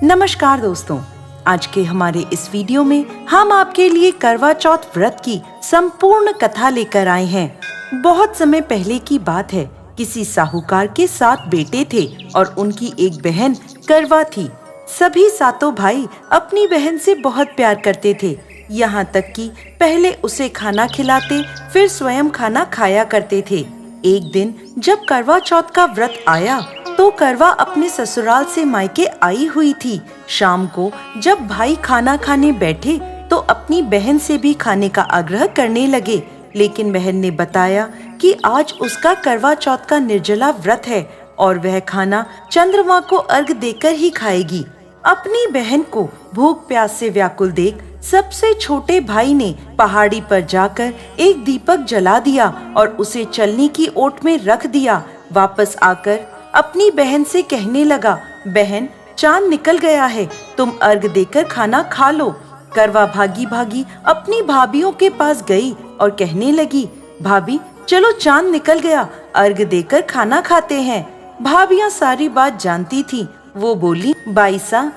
नमस्कार दोस्तों, आज के हमारे इस वीडियो में हम आपके लिए करवा चौथ व्रत की संपूर्ण कथा लेकर आए हैं। बहुत समय पहले की बात है। किसी साहूकार के 7 बेटे थे और उनकी एक बहन करवा थी। सभी सातों भाई अपनी बहन से बहुत प्यार करते थे, यहाँ तक कि पहले उसे खाना खिलाते, फिर स्वयं खाना खाया करते थे। एक दिन जब करवा चौथ का व्रत आया तो करवा अपने ससुराल से मायके आई हुई थी। शाम को जब भाई खाना खाने बैठे तो अपनी बहन से भी खाने का आग्रह करने लगे, लेकिन बहन ने बताया कि आज उसका करवा चौथ का निर्जला व्रत है और वह खाना चंद्रमा को अर्घ देकर ही खाएगी। अपनी बहन को भूख प्यास से व्याकुल देख सबसे छोटे भाई ने पहाड़ी पर जाकर एक दीपक जला दिया और उसे चलनी की ओट में रख दिया। वापस आकर अपनी बहन से कहने लगा, बहन चांद निकल गया है, तुम अर्घ देकर खाना खा लो। करवा भागी भागी अपनी भाभियों के पास गई और कहने लगी, भाभी चलो चांद निकल गया, अर्घ देकर खाना खाते हैं। भाभियां सारी बात जानती थी। वो बोली, बाईसा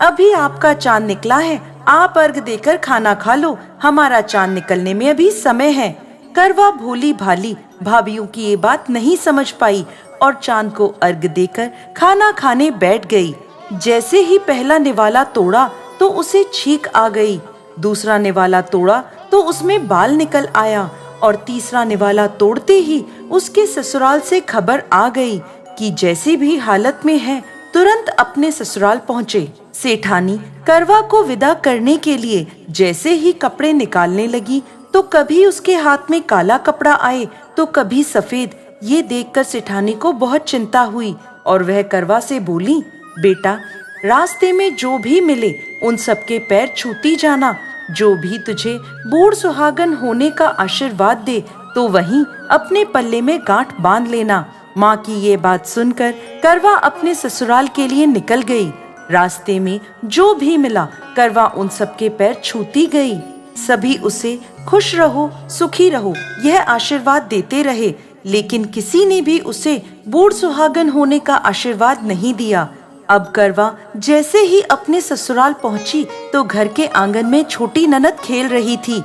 अभी आपका चांद निकला है, आप अर्घ देकर खाना खा लो, हमारा चांद निकलने में अभी समय है। करवा भोली भाली भाभियों की ये बात नहीं समझ पाई और चांद को अर्घ देकर खाना खाने बैठ गई। जैसे ही पहला निवाला तोड़ा तो उसे छींक आ गई, दूसरा निवाला तोड़ा तो उसमें बाल निकल आया और तीसरा निवाला तोड़ते ही उसके ससुराल से खबर आ गई कि जैसी भी हालत में है तुरंत अपने ससुराल पहुँचे। सेठानी करवा को विदा करने के लिए जैसे ही कपड़े निकालने लगी तो कभी उसके हाथ में काला कपड़ा आए तो कभी सफेद। ये देखकर सेठानी को बहुत चिंता हुई और वह करवा से बोली, बेटा रास्ते में जो भी मिले उन सबके पैर छूती जाना। जो भी तुझे बूढ़ सुहागन होने का आशीर्वाद दे तो वहीं अपने पल्ले में गांठ बांध लेना। माँ की ये बात सुनकर करवा अपने ससुराल के लिए निकल गई। रास्ते में जो भी मिला करवा उन सबके पैर छूती गई। सभी उसे खुश रहो, सुखी रहो यह आशीर्वाद देते रहे, लेकिन किसी ने भी उसे बूढ़ सुहागन होने का आशीर्वाद नहीं दिया। अब करवा जैसे ही अपने ससुराल पहुंची तो घर के आंगन में छोटी ननद खेल रही थी।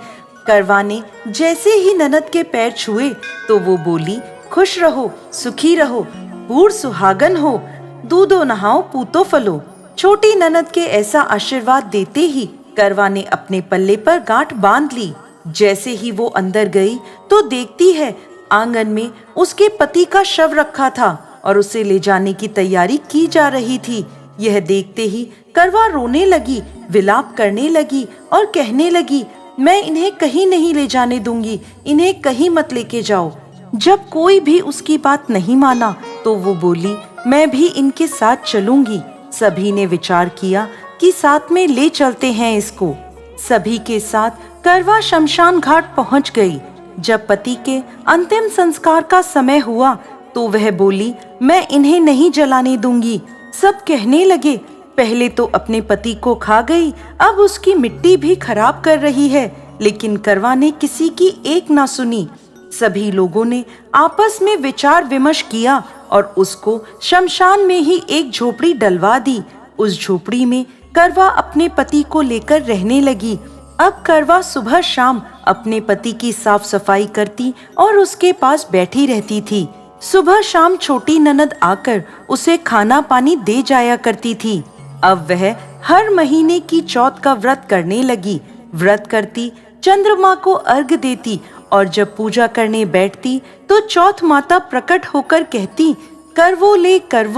करवा ने जैसे ही ननद के पैर छुए तो वो बोली, खुश रहो, सुखी रहो, बूढ़ सुहागन हो, दूधो नहाओ, पूतो फलो। छोटी ननद के ऐसा आशीर्वाद देते ही करवा ने अपने पल्ले पर गांठ बांध ली। जैसे ही वो अंदर गई तो देखती है आंगन में उसके पति का शव रखा था और उसे ले जाने की तैयारी की जा रही थी। यह देखते ही करवा रोने लगी, विलाप करने लगी और कहने लगी, मैं इन्हें कहीं नहीं ले जाने दूंगी, इन्हें कहीं मत लेके जाओ। जब कोई भी उसकी बात नहीं माना तो वो बोली, मैं भी इनके साथ चलूंगी। सभी ने विचार किया कि साथ में ले चलते हैं इसको। सभी के साथ करवा शमशान घाट पहुंच गई। जब पति के अंतिम संस्कार का समय हुआ तो वह बोली, मैं इन्हें नहीं जलाने दूंगी। सब कहने लगे, पहले तो अपने पति को खा गई, अब उसकी मिट्टी भी खराब कर रही है, लेकिन करवा ने किसी की एक ना सुनी। सभी लोगों ने आपस में विचार विमर्श किया और उसको शमशान में ही एक झोपड़ी डलवा दी। उस झोपड़ी में करवा अपने पति को लेकर रहने लगी। अब करवा सुबह शाम अपने पति की साफ सफाई करती और उसके पास बैठी रहती थी। सुबह शाम छोटी ननद आकर उसे खाना पानी दे जाया करती थी। अब वह हर महीने की चौथ का व्रत करने लगी। व्रत करती, चंद्रमा को अर्घ देती और जब पूजा करने बैठती तो चौथ माता प्रकट होकर कहती, करवो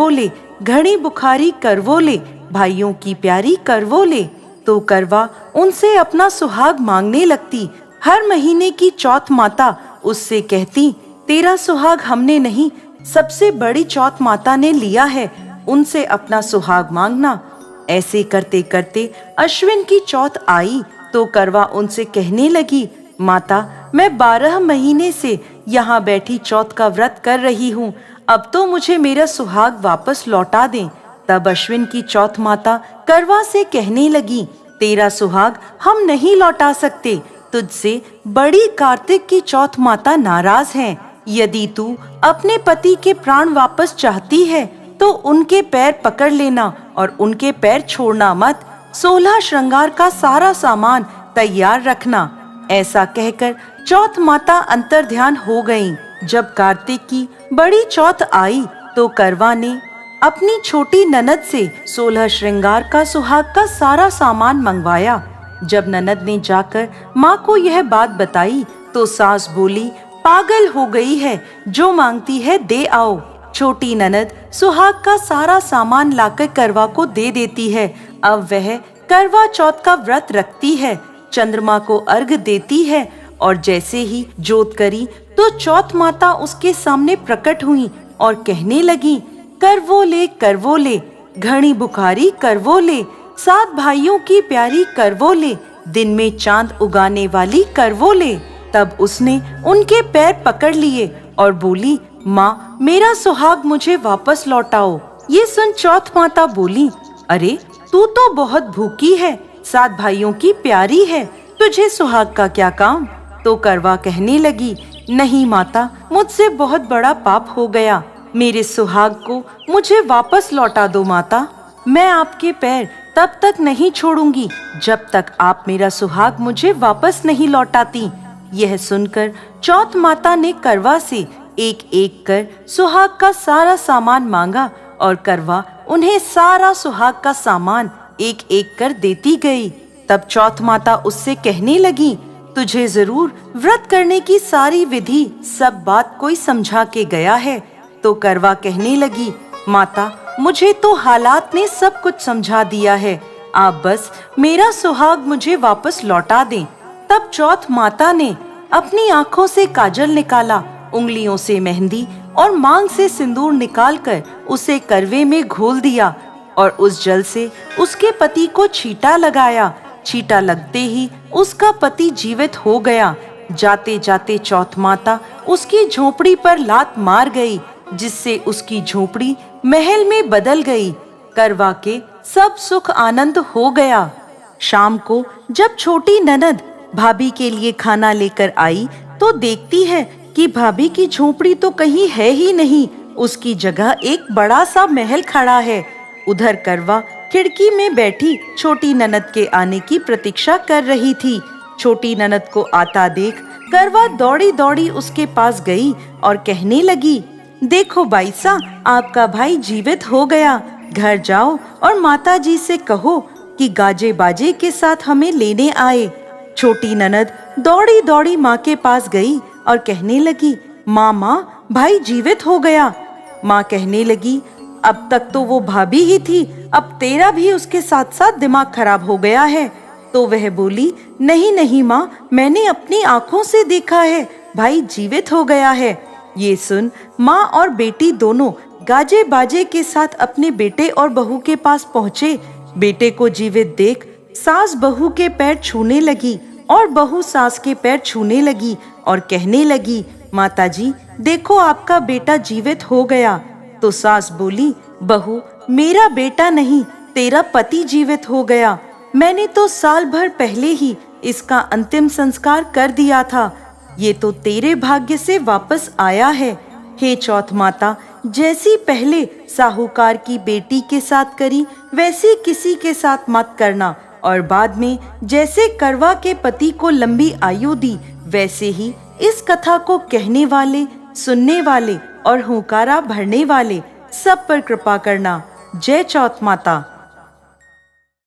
ले, घड़ी बुखारी करवो ले, भाइयों की प्यारी करवो ले। तो करवा उनसे अपना सुहाग मांगने लगती। हर महीने की चौथ माता उससे कहती, तेरा सुहाग हमने नहीं, सबसे बड़ी चौथ माता ने लिया है, उनसे अपना सुहाग मांगना। ऐसे करते करते अश्विन की चौथ आई तो करवा उनसे कहने लगी, माता मैं 12 महीने से यहाँ बैठी चौथ का व्रत कर रही हूँ, अब तो मुझे मेरा सुहाग वापस लौटा दें। तब अश्विन की चौथ माता करवा से कहने लगी, तेरा सुहाग हम नहीं लौटा सकते, तुझसे बड़ी कार्तिक की चौथ माता नाराज हैं, यदि तू अपने पति के प्राण वापस चाहती है तो उनके पैर पकड़ लेना और उनके पैर छोड़ना मत। 16 श्रृंगार का सारा सामान तैयार रखना। ऐसा कहकर चौथ माता अंतर्ध्यान हो गईं। जब कार्तिक की बड़ी चौथ आई तो करवा ने अपनी छोटी ननद से 16 श्रृंगार का सुहाग का सारा सामान मंगवाया। जब ननद ने जाकर माँ को यह बात बताई तो सास बोली, पागल हो गई है, जो मांगती है दे आओ। छोटी ननद सुहाग का सारा सामान लाकर करवा को दे देती है। अब वह करवा चौथ का व्रत रखती है, चंद्रमा को अर्घ देती है और जैसे ही जोत करी तो चौथ माता उसके सामने प्रकट हुई और कहने लगी, करवो ले, घनी बुखारी करवो ले, 7 भाइयों की प्यारी करवो ले, दिन में चांद उगाने वाली करवो ले। तब उसने उनके पैर पकड़ लिए और बोली, माँ मेरा सुहाग मुझे वापस लौटाओ। ये सुन चौथ माता बोली, अरे तू तो बहुत भूखी है, 7 भाइयों की प्यारी है, तुझे सुहाग का क्या काम। तो करवा कहने लगी, नहीं माता, मुझसे बहुत बड़ा पाप हो गया, मेरे सुहाग को मुझे वापस लौटा दो माता। मैं आपके पैर तब तक नहीं छोड़ूंगी जब तक आप मेरा सुहाग मुझे वापस नहीं लौटाती। यह सुनकर चौथ माता ने करवा से एक एक कर सुहाग का सारा सामान मांगा और करवा उन्हें सारा सुहाग का सामान एक एक कर देती गई। तब चौथ माता उससे कहने लगी, तुझे जरूर व्रत करने की सारी विधि सब बात कोई समझा के गया है। तो करवा कहने लगी, माता मुझे तो हालात ने सब कुछ समझा दिया है, आप बस मेरा सुहाग मुझे वापस लौटा दें। तब चौथ माता ने अपनी आंखों से काजल निकाला, उंगलियों से मेहंदी और मांग से सिंदूर निकालकर उसे करवे में घोल दिया और उस जल से उसके पति को छींटा लगाया। छींटा लगते ही उसका पति जीवित हो गया। जाते जाते चौथ माता उसकी झोपड़ी पर लात मार गई, जिससे उसकी झोपड़ी महल में बदल गई। करवा के सब सुख आनंद हो गया। शाम को जब छोटी ननद भाभी के लिए खाना लेकर आई तो देखती है कि भाभी की झोपड़ी तो कहीं है ही नहीं, उसकी जगह एक बड़ा सा महल खड़ा है। उधर करवा खिड़की में बैठी छोटी ननद के आने की प्रतीक्षा कर रही थी। छोटी ननद को आता देख करवा दौड़ी दौड़ी उसके पास गई और कहने लगी, देखो बाईसा, आपका भाई जीवित हो गया। घर जाओ और माता जी से कहो कि गाजे बाजे के साथ हमें लेने आए। छोटी ननद दौड़ी दौड़ी माँ के पास गई और कहने लगी, माँ भाई जीवित हो गया। माँ कहने लगी, अब तक तो वो भाभी ही थी, अब तेरा भी उसके साथ साथ दिमाग खराब हो गया है। तो वह बोली, नहीं माँ, मैंने अपनी आंखों से देखा है, भाई जीवित हो गया है। ये सुन माँ और बेटी दोनों गाजे बाजे के साथ अपने बेटे और बहू के पास पहुँचे। बेटे को जीवित देख सास बहू के पैर छूने लगी और बहू सास के पैर छूने लगी और कहने लगी, माताजी देखो आपका बेटा जीवित हो गया। तो सास बोली, बहू मेरा बेटा नहीं, तेरा पति जीवित हो गया। मैंने तो साल भर पहले ही इसका अंतिम संस्कार कर दिया था, ये तो तेरे भाग्य से वापस आया है। हे चौथ माता, जैसी पहले साहूकार की बेटी के साथ करी वैसी किसी के साथ मत करना, और बाद में जैसे करवा के पति को लंबी आयु दी वैसे ही इस कथा को कहने वाले, सुनने वाले और हुंकारा भरने वाले सब पर कृपा करना। जय चौथ माता।